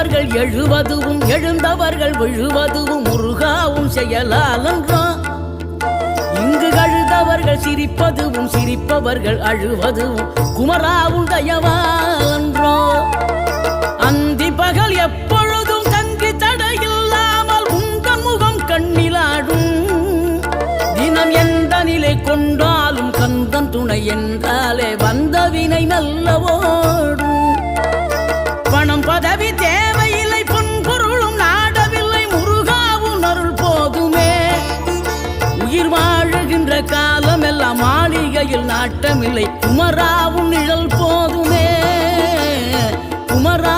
எழுந்தவர்கள் எழுவதுவும் எழுந்தவர்கள் விழுவதுவும் முருகாவும் செயலாலன்றோ. இங்கு அழுதவர்கள் சிரிப்பதுவும் சிரிப்பவர்கள் அழுவதுவும் குமராவும் தயவான்றோ. அந்தி பகல் எப்பொழுதும் தங்கி தடையில்லாமல் உங்கள் முகம் கண்ணிலாடும். தினம் எந்த நிலை கொண்டாலும் கந்தன் துணை என்றாலே வந்த வினை நல்லவோடும். பணம் பதவி தேவையில்லை பொன்பொருளும் நாடவில்லை முருகாவும் அருள் போதுமே. உயிர் வாழுகின்ற காலம் எல்லாம் மாளிகையில் நாட்டமில்லை குமராவும் நிழல் போதுமே. குமரா